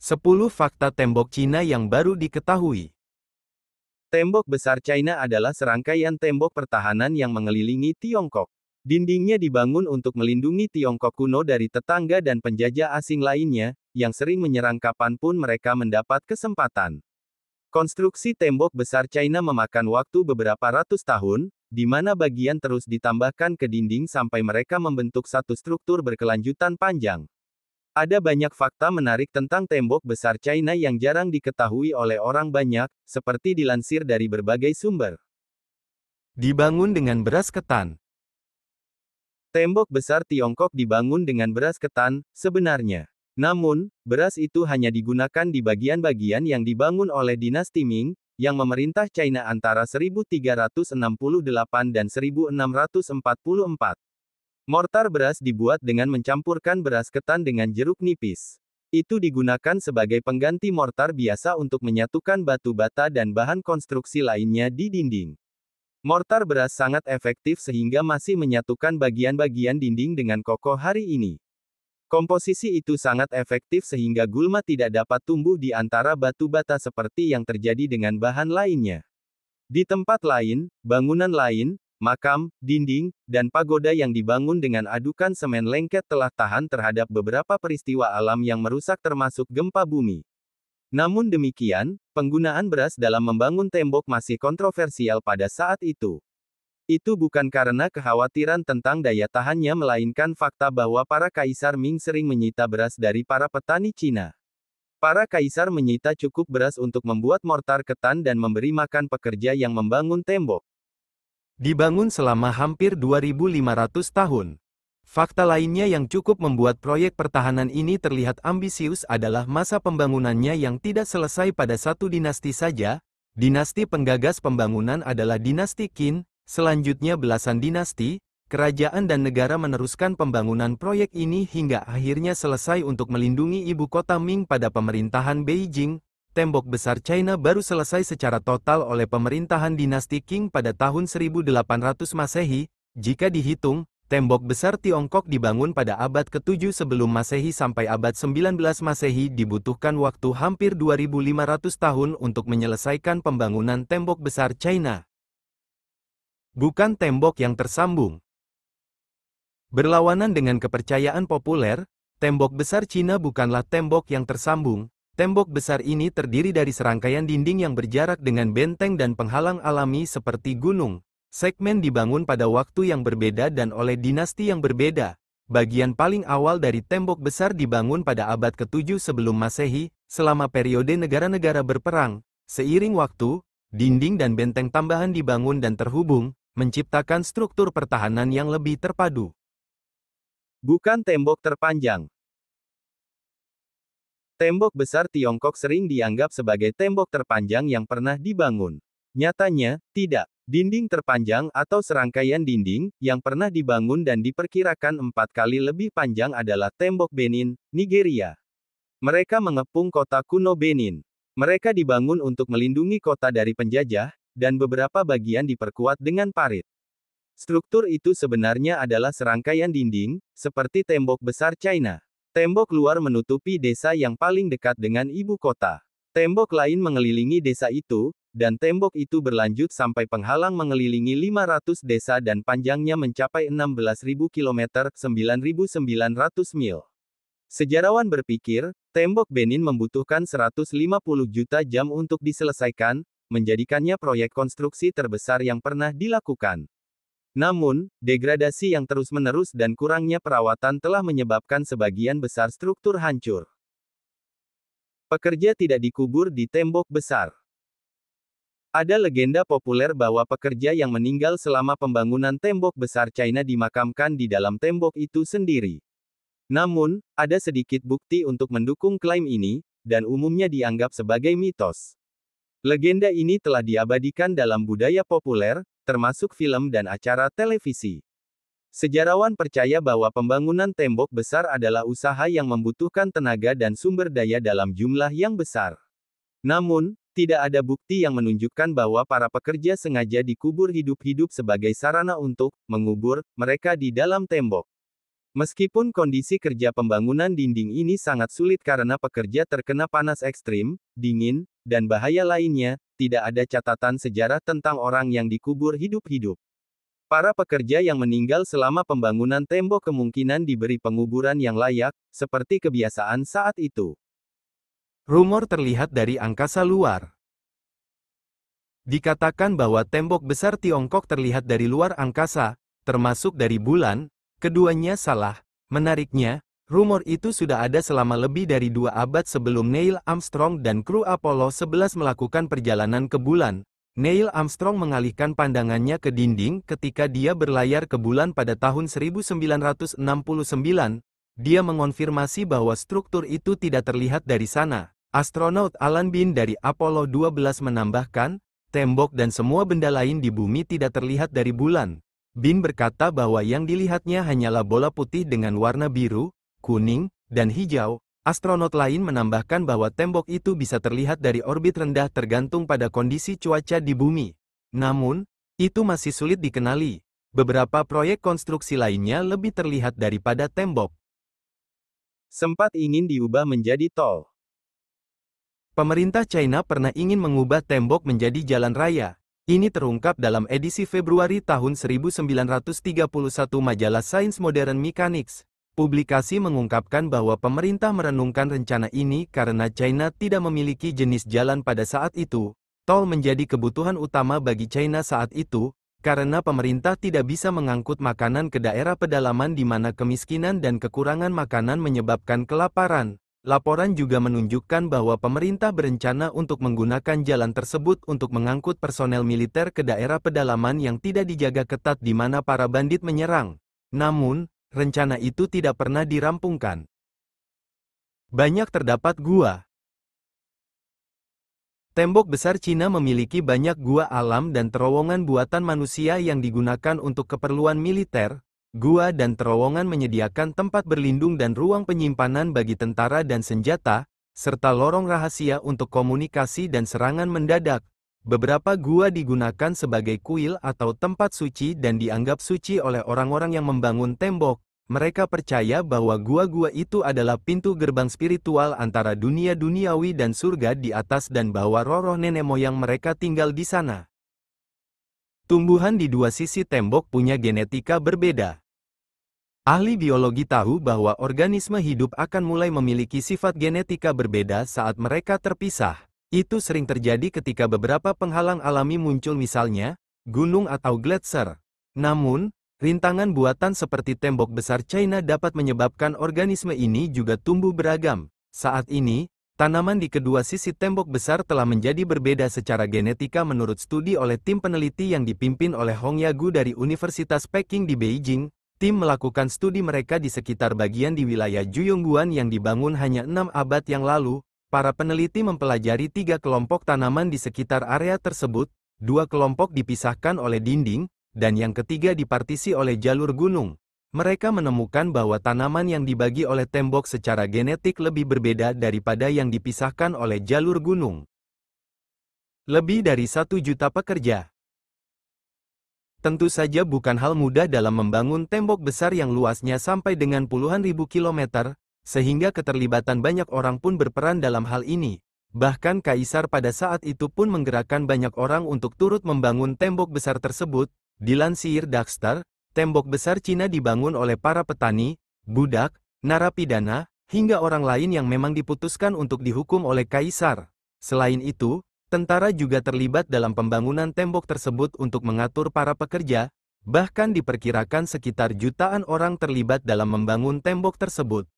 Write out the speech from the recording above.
10 fakta tembok Cina yang baru diketahui. Tembok besar China adalah serangkaian tembok pertahanan yang mengelilingi Tiongkok. Dindingnya dibangun untuk melindungi Tiongkok kuno dari tetangga dan penjajah asing lainnya, yang sering menyerang kapanpun mereka mendapat kesempatan. Konstruksi tembok besar China memakan waktu beberapa ratus tahun, di mana bagian terus ditambahkan ke dinding sampai mereka membentuk satu struktur berkelanjutan panjang. Ada banyak fakta menarik tentang tembok besar China yang jarang diketahui oleh orang banyak, seperti dilansir dari berbagai sumber. Dibangun dengan beras ketan. Tembok besar Tiongkok dibangun dengan beras ketan, sebenarnya. Namun, beras itu hanya digunakan di bagian-bagian yang dibangun oleh dinasti Ming, yang memerintah China antara 1368 dan 1644. Mortar beras dibuat dengan mencampurkan beras ketan dengan jeruk nipis. Itu digunakan sebagai pengganti mortar biasa untuk menyatukan batu bata dan bahan konstruksi lainnya di dinding. Mortar beras sangat efektif sehingga masih menyatukan bagian-bagian dinding dengan kokoh hari ini. Komposisi itu sangat efektif sehingga gulma tidak dapat tumbuh di antara batu bata seperti yang terjadi dengan bahan lainnya. Di tempat lain, bangunan lain, makam, dinding, dan pagoda yang dibangun dengan adukan semen lengket telah tahan terhadap beberapa peristiwa alam yang merusak termasuk gempa bumi. Namun demikian, penggunaan beras dalam membangun tembok masih kontroversial pada saat itu. Itu bukan karena kekhawatiran tentang daya tahannya melainkan fakta bahwa para kaisar Ming sering menyita beras dari para petani Cina. Para kaisar menyita cukup beras untuk membuat mortar ketan dan memberi makan pekerja yang membangun tembok. Dibangun selama hampir 2.500 tahun. Fakta lainnya yang cukup membuat proyek pertahanan ini terlihat ambisius adalah masa pembangunannya yang tidak selesai pada satu dinasti saja. Dinasti penggagas pembangunan adalah dinasti Qin, selanjutnya belasan dinasti, kerajaan dan negara meneruskan pembangunan proyek ini hingga akhirnya selesai untuk melindungi ibu kota Ming pada pemerintahan Beijing. Tembok besar China baru selesai secara total oleh pemerintahan dinasti Qing pada tahun 1800 Masehi. Jika dihitung, tembok besar Tiongkok dibangun pada abad ke-7 sebelum Masehi sampai abad 19 Masehi dibutuhkan waktu hampir 2.500 tahun untuk menyelesaikan pembangunan tembok besar China. Bukan tembok yang tersambung. Berlawanan dengan kepercayaan populer, tembok besar Cina bukanlah tembok yang tersambung. Tembok besar ini terdiri dari serangkaian dinding yang berjarak dengan benteng dan penghalang alami seperti gunung. Segmen dibangun pada waktu yang berbeda dan oleh dinasti yang berbeda. Bagian paling awal dari tembok besar dibangun pada abad ke-7 sebelum Masehi, selama periode negara-negara berperang. Seiring waktu, dinding dan benteng tambahan dibangun dan terhubung, menciptakan struktur pertahanan yang lebih terpadu. Bukan tembok terpanjang. Tembok besar Tiongkok sering dianggap sebagai tembok terpanjang yang pernah dibangun. Nyatanya, tidak. Dinding terpanjang atau serangkaian dinding yang pernah dibangun dan diperkirakan 4 kali lebih panjang adalah tembok Benin, Nigeria. Mereka mengepung kota kuno Benin. Mereka dibangun untuk melindungi kota dari penjajah, dan beberapa bagian diperkuat dengan parit. Struktur itu sebenarnya adalah serangkaian dinding, seperti tembok besar China. Tembok luar menutupi desa yang paling dekat dengan ibu kota. Tembok lain mengelilingi desa itu, dan tembok itu berlanjut sampai penghalang mengelilingi 500 desa dan panjangnya mencapai 16.000 km, 9.900 mil. Sejarawan berpikir, tembok Benin membutuhkan 150 juta jam untuk diselesaikan, menjadikannya proyek konstruksi terbesar yang pernah dilakukan. Namun, degradasi yang terus-menerus dan kurangnya perawatan telah menyebabkan sebagian besar struktur hancur. Pekerja tidak dikubur di tembok besar. Ada legenda populer bahwa pekerja yang meninggal selama pembangunan tembok besar China dimakamkan di dalam tembok itu sendiri. Namun, ada sedikit bukti untuk mendukung klaim ini, dan umumnya dianggap sebagai mitos. Legenda ini telah diabadikan dalam budaya populer, termasuk film dan acara televisi. Sejarawan percaya bahwa pembangunan tembok besar adalah usaha yang membutuhkan tenaga dan sumber daya dalam jumlah yang besar. Namun, tidak ada bukti yang menunjukkan bahwa para pekerja sengaja dikubur hidup-hidup sebagai sarana untuk mengubur mereka di dalam tembok. Meskipun kondisi kerja pembangunan dinding ini sangat sulit karena pekerja terkena panas ekstrim, dingin, dan bahaya lainnya, tidak ada catatan sejarah tentang orang yang dikubur hidup-hidup. Para pekerja yang meninggal selama pembangunan tembok kemungkinan diberi penguburan yang layak, seperti kebiasaan saat itu. Rumor terlihat dari angkasa luar. Dikatakan bahwa tembok besar Tiongkok terlihat dari luar angkasa, termasuk dari bulan. Keduanya salah. Menariknya, rumor itu sudah ada selama lebih dari 2 abad sebelum Neil Armstrong dan kru Apollo 11 melakukan perjalanan ke bulan. Neil Armstrong mengalihkan pandangannya ke dinding ketika dia berlayar ke bulan pada tahun 1969. Dia mengonfirmasi bahwa struktur itu tidak terlihat dari sana. Astronaut Alan Bean dari Apollo 12 menambahkan, tembok dan semua benda lain di bumi tidak terlihat dari bulan. Bean berkata bahwa yang dilihatnya hanyalah bola putih dengan warna biru, kuning, dan hijau. Astronot lain menambahkan bahwa tembok itu bisa terlihat dari orbit rendah tergantung pada kondisi cuaca di bumi. Namun, itu masih sulit dikenali. Beberapa proyek konstruksi lainnya lebih terlihat daripada tembok. Sempat ingin diubah menjadi tol. Pemerintah China pernah ingin mengubah tembok menjadi jalan raya. Ini terungkap dalam edisi Februari tahun 1931 majalah Science Modern Mechanics. Publikasi mengungkapkan bahwa pemerintah merenungkan rencana ini karena China tidak memiliki jenis jalan pada saat itu. Tol menjadi kebutuhan utama bagi China saat itu, karena pemerintah tidak bisa mengangkut makanan ke daerah pedalaman di mana kemiskinan dan kekurangan makanan menyebabkan kelaparan. Laporan juga menunjukkan bahwa pemerintah berencana untuk menggunakan jalan tersebut untuk mengangkut personel militer ke daerah pedalaman yang tidak dijaga ketat di mana para bandit menyerang. Namun, rencana itu tidak pernah dirampungkan. Banyak terdapat gua. Tembok besar Cina memiliki banyak gua alam dan terowongan buatan manusia yang digunakan untuk keperluan militer. Gua dan terowongan menyediakan tempat berlindung dan ruang penyimpanan bagi tentara dan senjata, serta lorong rahasia untuk komunikasi dan serangan mendadak. Beberapa gua digunakan sebagai kuil atau tempat suci dan dianggap suci oleh orang-orang yang membangun tembok. Mereka percaya bahwa gua-gua itu adalah pintu gerbang spiritual antara dunia duniawi dan surga di atas dan bahwa roh-roh nenek moyang mereka tinggal di sana. Tumbuhan di dua sisi tembok punya genetika berbeda. Ahli biologi tahu bahwa organisme hidup akan mulai memiliki sifat genetika berbeda saat mereka terpisah. Itu sering terjadi ketika beberapa penghalang alami muncul misalnya, gunung atau gletser. Namun, rintangan buatan seperti tembok besar China dapat menyebabkan organisme ini juga tumbuh beragam. Saat ini, tanaman di kedua sisi tembok besar telah menjadi berbeda secara genetika menurut studi oleh tim peneliti yang dipimpin oleh Hong Yagu dari Universitas Peking di Beijing. Tim melakukan studi mereka di sekitar bagian di wilayah Juyongguan yang dibangun hanya 6 abad yang lalu. Para peneliti mempelajari 3 kelompok tanaman di sekitar area tersebut, 2 kelompok dipisahkan oleh dinding, dan yang ketiga dipartisi oleh jalur gunung. Mereka menemukan bahwa tanaman yang dibagi oleh tembok secara genetik lebih berbeda daripada yang dipisahkan oleh jalur gunung. Lebih dari 1 juta pekerja. Tentu saja bukan hal mudah dalam membangun tembok besar yang luasnya sampai dengan puluhan ribu kilometer, sehingga keterlibatan banyak orang pun berperan dalam hal ini. Bahkan Kaisar pada saat itu pun menggerakkan banyak orang untuk turut membangun tembok besar tersebut. Dilansir Daxter, tembok besar Cina dibangun oleh para petani, budak, narapidana, hingga orang lain yang memang diputuskan untuk dihukum oleh Kaisar. Selain itu, tentara juga terlibat dalam pembangunan tembok tersebut untuk mengatur para pekerja, bahkan diperkirakan sekitar jutaan orang terlibat dalam membangun tembok tersebut.